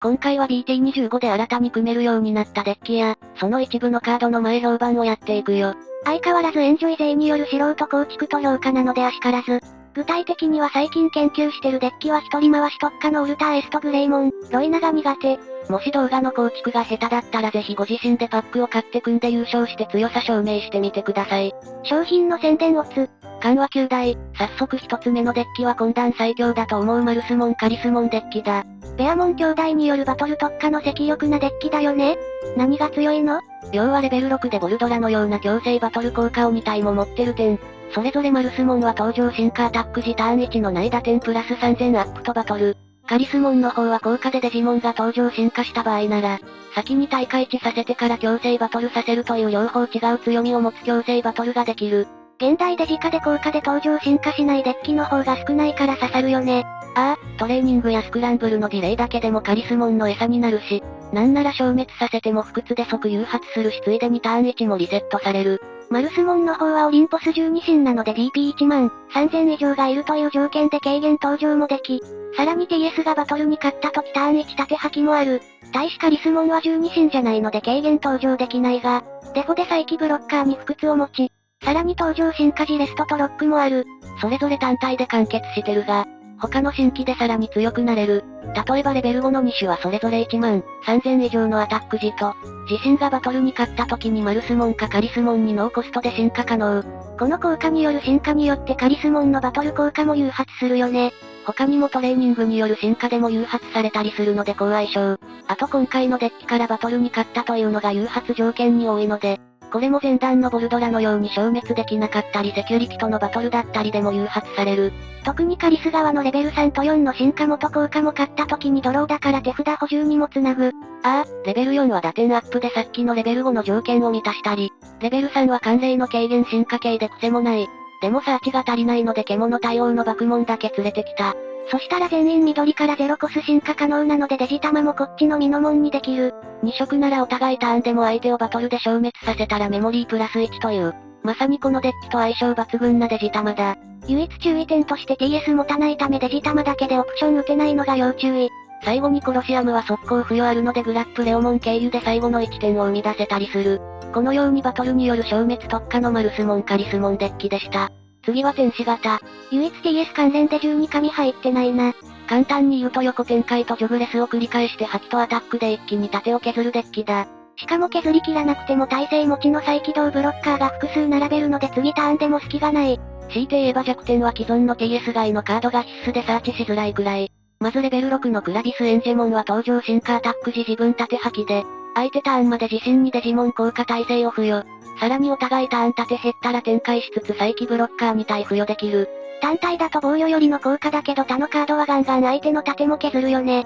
今回は BT25 で新たに組めるようになったデッキや、その一部のカードの前評判をやっていくよ。相変わらずエンジョイ勢による素人構築と評価なのであしからず。具体的には最近研究してるデッキは一人回し特化のウルターエストグレイモン、ロイナが苦手。もし動画の構築が下手だったらぜひご自身でパックを買って組んで優勝して強さ証明してみてください。商品の宣伝を緩和9台、早速一つ目のデッキは混団最強だと思うマルスモンカリスモンデッキだ。ベアモン兄弟によるバトル特化の積力なデッキだよね。何が強いの？要はレベル6でボルドラのような強制バトル効果を2体も持ってる点。それぞれマルスモンは登場進化アタック時ターン1の内打点プラス3000アップとバトル。カリスモンの方は効果でデジモンが登場進化した場合なら、先に大会値させてから強制バトルさせるという両方違う強みを持つ強制バトルができる。現代デジカで効果で登場進化しないデッキの方が少ないから刺さるよね。トレーニングやスクランブルのディレイだけでもカリスモンの餌になるし、なんなら消滅させても不屈で即誘発するしついでにターン1もリセットされる。マルスモンの方はオリンポス12神なので DP1 万3000以上がいるという条件で軽減登場もでき、さらに TS がバトルに勝った時ターン1縦吐きもある。対しカリスモンは12神じゃないので軽減登場できないが、デフォで再起ブロッカーに不屈を持ち、さらに登場進化時レストとロックもある。それぞれ単体で完結してるが、他の新規でさらに強くなれる。例えばレベル5の2種はそれぞれ1万3000以上のアタック時と、自身がバトルに勝った時にマルスモンかカリスモンにノーコストで進化可能。この効果による進化によってカリスモンのバトル効果も誘発するよね。他にもトレーニングによる進化でも誘発されたりするので好相性。あと今回のデッキからバトルに勝ったというのが誘発条件に多いので、これも前段のボルドラのように消滅できなかったりセキュリティとのバトルだったりでも誘発される。特にカリス側のレベル3と4の進化元効果も勝った時にドローだから手札補充にもつなぐ。レベル4は打点アップでさっきのレベル5の条件を満たしたり、レベル3は慣例の軽減進化系で癖もない。でもサーチが足りないので獣対応の爆問だけ連れてきた。そしたら全員緑からゼロコス進化可能なのでデジタマもこっちのミノモンにできる。2色ならお互いターンでも相手をバトルで消滅させたらメモリープラス1という、まさにこのデッキと相性抜群なデジタマだ。唯一注意点として TS 持たないためデジタマだけでオプション打てないのが要注意。最後にコロシアムは速攻付与あるのでグラップレオモン経由で最後の1点を生み出せたりする。このようにバトルによる消滅特化のマルスモンカリスモンデッキでした。次は天使型。唯一 TS 関連で12紙入ってないな。簡単に言うと横展開とジョグレスを繰り返してハキとアタックで一気に盾を削るデッキだ。しかも削り切らなくても耐性持ちの再起動ブロッカーが複数並べるので次ターンでも隙がない。強いて言えば弱点は既存の TS 外のカードが必須でサーチしづらいくらい。まずレベル6のクラビスエンジェモンは登場進化アタック時自分盾吐きで、相手ターンまで自身にデジモン効果耐性を付与。さらにお互いターン盾減ったら展開しつつ再起ブロッカー2体付与できる。単体だと防御よりの効果だけど他のカードはガンガン相手の盾も削るよね。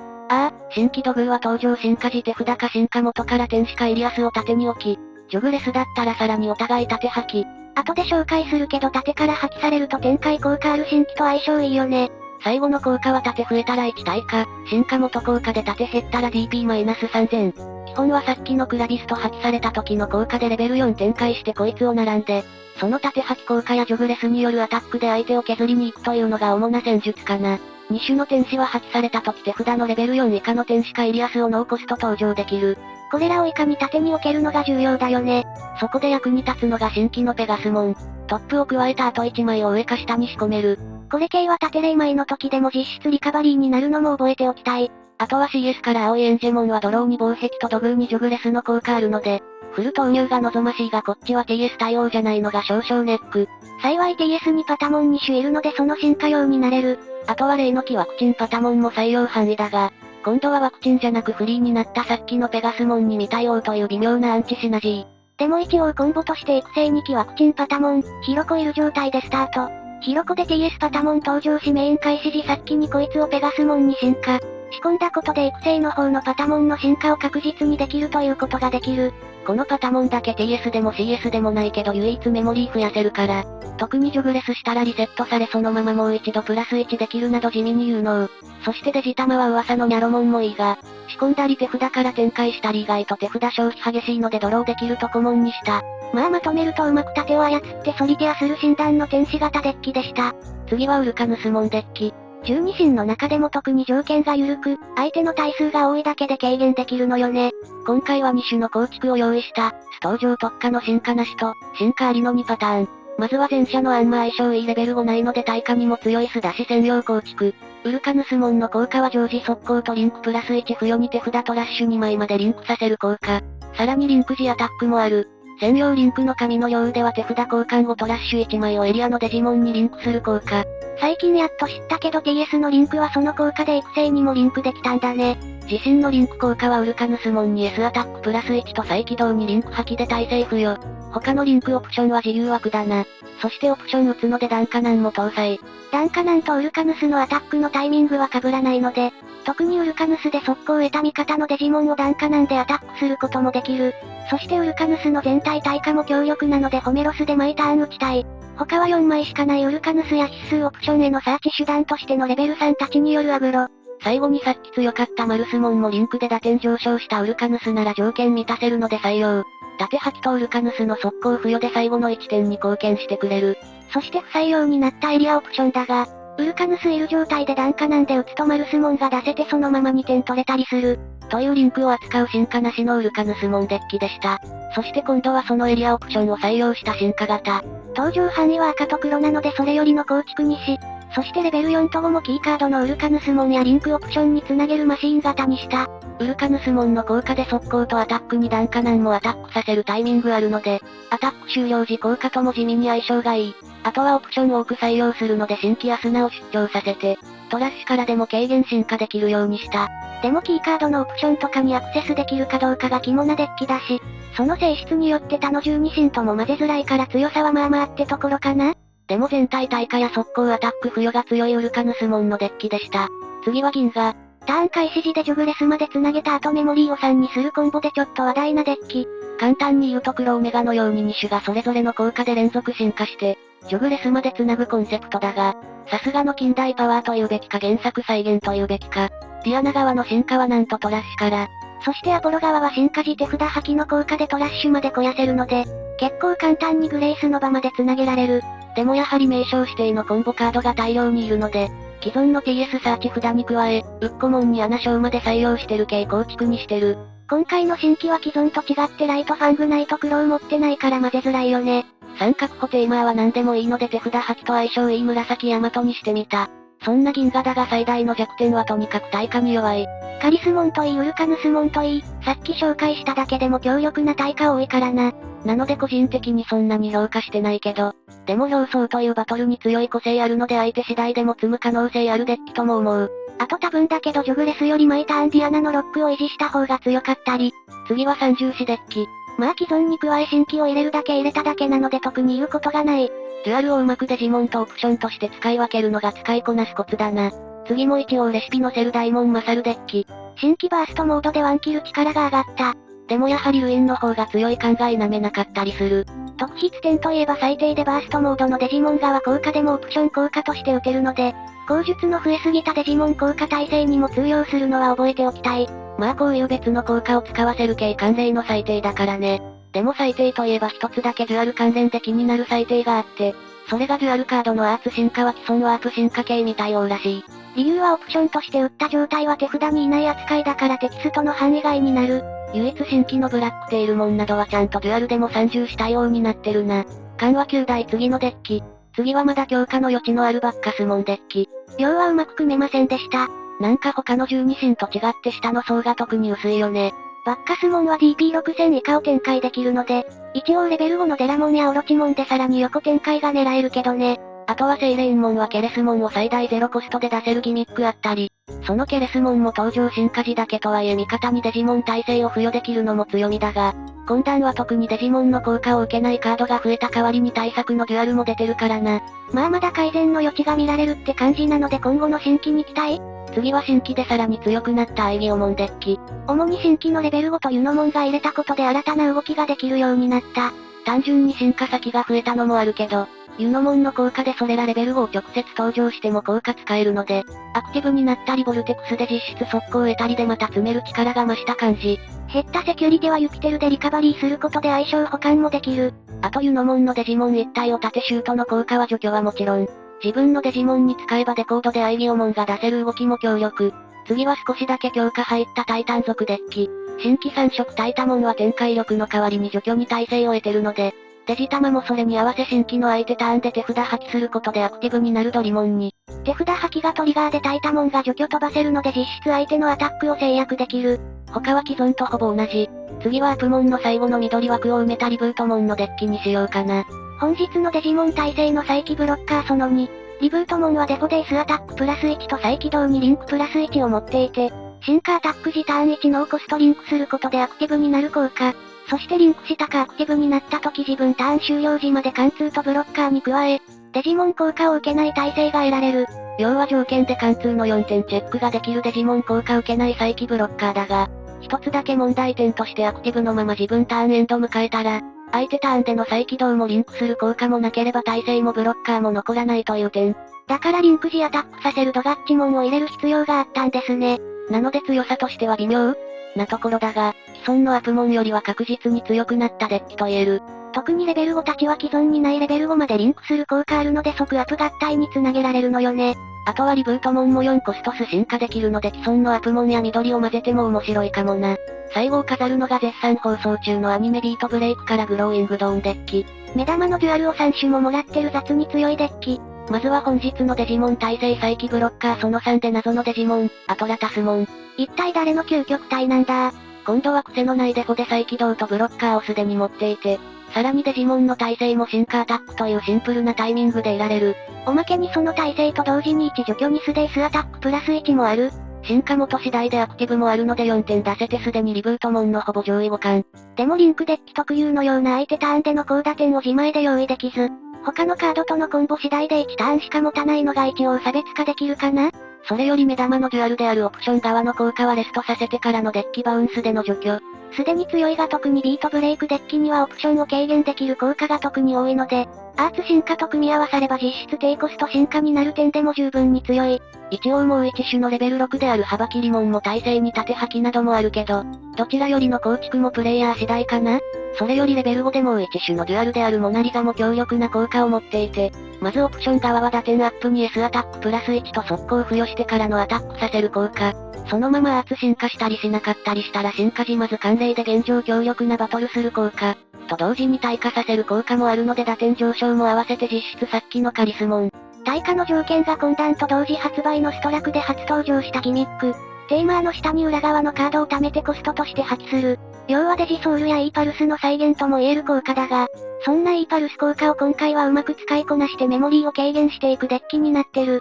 新規土偶は登場進化時手札か進化元から天使かイリアスを盾に置き、ジョグレスだったらさらにお互い盾吐き。後で紹介するけど盾から破棄されると展開効果ある新規と相性いいよね。最後の効果は盾増えたら1体か、進化元効果で盾減ったら DP-3000。基本はさっきのクラビスと破棄された時の効果でレベル4展開してこいつを並んで、その盾破棄効果やジョグレスによるアタックで相手を削りに行くというのが主な戦術かな。2種の天使は破棄された時手札のレベル4以下の天使かイリアスをノーコスト登場できる。これらをいかに盾に置けるのが重要だよね。そこで役に立つのが新規のペガスモン。トップを加えた後1枚を上か下に仕込める。これ系は盾霊枚の時でも実質リカバリーになるのも覚えておきたい。あとは CS から青いエンジェモンはドローに防壁と土偶にジョグレスの効果あるので、フル投入が望ましいがこっちは TS 対応じゃないのが少々ネック。幸い TS にパタモン2種いるのでその進化用になれる。あとは例の木ワクチンパタモンも採用範囲だが、今度はワクチンじゃなくフリーになったさっきのペガスモンに未対応という微妙なアンチシナジー。でも一応コンボとして育成2期ワクチンパタモン、ヒロコいる状態でスタート。ヒロコで TS パタモン登場しメイン開始時さっきにこいつをペガスモンに進化。仕込んだことで育成の方のパタモンの進化を確実にできるということができる。このパタモンだけ TS でも CS でもないけど唯一メモリー増やせるから、特にジョグレスしたらリセットされそのままもう一度プラス1できるなど地味に有能。そしてデジタマは噂のニャロモンもいいが、仕込んだり手札から展開したり意外と手札消費激しいのでドローできるとコモンにした。まとめるとうまく盾を操ってソリティアする診断の天使型デッキでした。次はウルカヌスモンデッキ。12神の中でも特に条件が緩く、相手の体数が多いだけで軽減できるのよね。今回は2種の構築を用意した、ス登場特化の進化なしと、進化ありの2パターン。まずは前者のアンマ相性いいレベル5ないので耐火にも強い素出し専用構築。ウルカヌス門の効果は常時速攻とリンクプラス1付与に手札トラッシュ2枚までリンクさせる効果。さらにリンク時アタックもある。専用リンクの紙の用では手札交換後トラッシュ1枚をエリアのデジモンにリンクする効果。最近やっと知ったけど TS のリンクはその効果で育成にもリンクできたんだね。自身のリンク効果はウルカヌス門に S アタックプラス1と再起動にリンク破棄で耐性付与。他のリンクオプションは自由枠だな。そしてオプション打つのでダンカナンも搭載。ダンカナンとウルカヌスのアタックのタイミングは被らないので、特にウルカヌスで速攻を得た味方のデジモンをダンカナンでアタックすることもできる。そしてウルカヌスの全体耐火も強力なのでホメロスで毎ターン打ちたい。他は4枚しかないウルカヌスや必須オプションへのサーチ手段としてのレベル3たちによるアグロ。最後にさっき強かったマルスモンもリンクで打点上昇したウルカヌスなら条件満たせるので採用。縦吐きとウルカヌスの速攻付与で最後の1点に貢献してくれる。そして不採用になったエリアオプションだが、ウルカヌスいる状態でダンカナンで打つとマルスモンが出せてそのまま2点取れたりする。というリンクを扱う進化なしのウルカヌスモンデッキでした。そして今度はそのエリアオプションを採用した進化型。登場範囲は赤と黒なのでそれよりの構築にし、そしてレベル4と5もキーカードのウルカヌスモンやリンクオプションにつなげるマシーン型にした。ウルカヌスモンの効果で速攻とアタックにダンカナンもアタックさせるタイミングあるので、アタック終了時効果とも地味に相性がいい。あとはオプションを多く採用するので新規や砂を出張させて、トラッシュからでも軽減進化できるようにした。でもキーカードのオプションとかにアクセスできるかどうかが肝なデッキだし、その性質によって他の12神とも混ぜづらいから強さはまあまあってところかな。でも全体耐火や速攻アタック付与が強いウルカヌスモンのデッキでした。次は銀河。ターン開始時でジョグレスまで繋げた後メモリーを3にするコンボでちょっと話題なデッキ。簡単に言うと黒オメガのように2種がそれぞれの効果で連続進化して、ジョグレスまで繋ぐコンセプトだが、さすがの近代パワーというべきか原作再現というべきか。ディアナ側の進化はなんとトラッシュから。そしてアポロ側は進化時手札破棄の効果でトラッシュまで肥やせるので、結構簡単にグレイスの場まで繋げられる。でもやはり名称指定のコンボカードが大量にいるので、既存の TS サーチ札に加え、ウッコモンに穴章まで採用してる系構築にしてる。今回の新規は既存と違ってライトファングナイトクロウ持ってないから混ぜづらいよね。三角補テーマーは何でもいいので手札破棄と相性いい紫ヤマトにしてみた。そんな銀河だが最大の弱点はとにかく耐火に弱い。カリスモンといいウルカヌスモンといい、さっき紹介しただけでも強力な耐火多いからな。なので個人的にそんなに評価してないけど、でも表層というバトルに強い個性あるので相手次第でも積む可能性あるデッキとも思う。あと多分だけどジョグレスより毎ターンディアナのロックを維持した方が強かったり。次は三重視デッキ。まあ既存に加え新規を入れるだけ入れただけなので特に言うことがない。デュアルをうまくデジモンとオプションとして使い分けるのが使いこなすコツだな。次も一応レシピ載せる大門マサルデッキ。新規バーストモードでワンキル力が上がった。でもやはりルインの方が強い感が否めなかったりする。特筆点といえば最低でバーストモードのデジモン側効果でもオプション効果として打てるので、口述の増えすぎたデジモン効果耐性にも通用するのは覚えておきたい。まあこういう別の効果を使わせる系関連の最低だからね。でも最低といえば一つだけデュアル関連で気になる最低があって、それがデュアルカードのアーツ進化は既存ワープ進化系未対応らしい。理由はオプションとして打った状態は手札にいない扱いだからテキストの範囲外になる。唯一新規のブラックテイルモンなどはちゃんとデュアルでも三重視対応になってるな。緩和9台次のデッキ。次はまだ強化の余地のあるバッカスモンデッキ。量はうまく組めませんでした。なんか他の12神と違って下の層が特に薄いよね。バッカスモンは DP6000 以下を展開できるので、一応レベル5のデラモンやオロチモンでさらに横展開が狙えるけどね。あとはセイレインモンはケレスモンを最大0コストで出せるギミックあったり、そのケレスモンも登場進化時だけとはいえ味方にデジモン耐性を付与できるのも強みだが、今弾は特にデジモンの効果を受けないカードが増えた代わりに対策のデュアルも出てるからな。まあまだ改善の余地が見られるって感じなので今後の新規に期待。次は新規でさらに強くなったアイビオモンデッキ。主に新規のレベル5とユノモンが入れたことで新たな動きができるようになった。単純に進化先が増えたのもあるけど、ユノモンの効果でそれらレベル5を直接登場しても効果使えるので、アクティブになったりボルテクスで実質速攻を得たりでまた詰める力が増した感じ。減ったセキュリティはユピテルでリカバリーすることで相性補完もできる。あとユノモンのデジモン一体を縦シュートの効果は除去はもちろん、自分のデジモンに使えばデコードでアイギオモンが出せる動きも強力。次は少しだけ強化入ったタイタン族デッキ。新規3色タイタモンは展開力の代わりに除去に耐性を得てるので、デジタマもそれに合わせ新規の相手ターンで手札破棄することでアクティブになるドリモンに。手札破棄がトリガーでタイタモンが除去飛ばせるので実質相手のアタックを制約できる。他は既存とほぼ同じ。次はアプモンの最後の緑枠を埋めたリブートモンのデッキにしようかな。本日のデジモン耐性の再起ブロッカーその2。リブートモンはデフォデイスアタックプラス1と再起動にリンクプラス1を持っていて、進化アタック時ターン1ノーコストリンクすることでアクティブになる効果。そしてリンクしたかアクティブになった時自分ターン終了時まで貫通とブロッカーに加え、デジモン効果を受けない耐性が得られる。要は条件で貫通の4点チェックができるデジモン効果受けない再起ブロッカーだが、一つだけ問題点としてアクティブのまま自分ターンエンド迎えたら、相手ターンでの再起動もリンクする効果もなければ耐性もブロッカーも残らないという点。だからリンク時アタックさせるドガッチモンを入れる必要があったんですね。なので強さとしては微妙なところだが、既存のアプモンよりは確実に強くなったデッキと言える。特にレベル5たちは既存にないレベル5までリンクする効果あるので即アップ合体につなげられるのよね。あとはリブートモンも4コストス進化できるので既存のアプモンや緑を混ぜても面白いかもな。最後を飾るのが絶賛放送中のアニメビートブレイクからグローイングドーンデッキ。目玉のデュアルを3種ももらってる雑に強いデッキ。まずは本日のデジモン耐性再起ブロッカーその3で謎のデジモン、アトラタスモン。一体誰の究極体なんだ。今度は癖のないデフォで再起動とブロッカーをすでに持っていて、さらにデジモンの耐性も進化アタックというシンプルなタイミングで得られる。おまけにその耐性と同時に1除去にスデイスアタックプラス1もある。進化元次第でアクティブもあるので4点出せてすでにリブートモンのほぼ上位互換。でもリンクデッキ特有のような相手ターンでの高打点を自前で用意できず、他のカードとのコンボ次第で1ターンしか持たないのが一応差別化できるかな。それより目玉のデュアルであるオプション側の効果はレストさせてからのデッキバウンスでの除去。すでに強いが特にビートブレイクデッキにはオプションを軽減できる効果が特に多いので、アーツ進化と組み合わされば実質低コスト進化になる点でも十分に強い。一応もう一種のレベル6である幅切りモンも耐性に縦吐きなどもあるけど、どちらよりの構築もプレイヤー次第かな。それよりレベル5でもう一種のデュアルであるモナリザも強力な効果を持っていて、まずオプション側は打点アップに S アタックプラス1と速攻付与してからのアタックさせる効果。そのままアーツ進化したりしなかったりしたら進化時まず慣例で現状強力なバトルする効果。と同時に耐化させる効果もあるので打点上昇も合わせて実質さっきのカリスモン。耐化の条件が混乱と同時発売のストラクで初登場したギミック。テーマーの下に裏側のカードを貯めてコストとして破棄する。要はデジソウルや E パルスの再現とも言える効果だが、そんな E パルス効果を今回はうまく使いこなしてメモリーを軽減していくデッキになってる。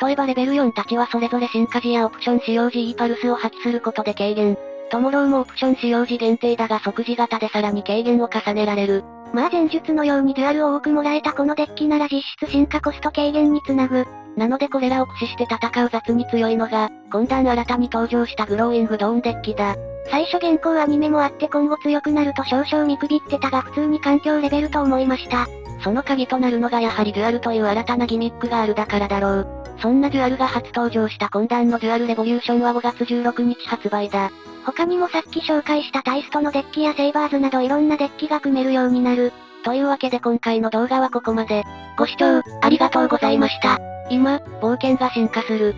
例えばレベル4たちはそれぞれ進化時やオプション使用時 E パルスを破棄することで軽減。トモローもオプション使用時限定だが即時型でさらに軽減を重ねられる。まあ前述のようにデュアルを多くもらえたこのデッキなら実質進化コスト軽減につなぐ。なのでこれらを駆使して戦う雑に強いのが、今段新たに登場したグローイングドーンデッキだ。最初現行アニメもあって今後強くなると少々見くびってたが普通に環境レベルと思いました。その鍵となるのがやはりデュアルという新たなギミックがあるだからだろう。そんなデュアルが初登場した今段のデュアルレボリューションは5月16日発売だ。他にもさっき紹介したタイストのデッキやセイバーズなどいろんなデッキが組めるようになる。というわけで今回の動画はここまで。ご視聴、ありがとうございました。今、冒険が進化する。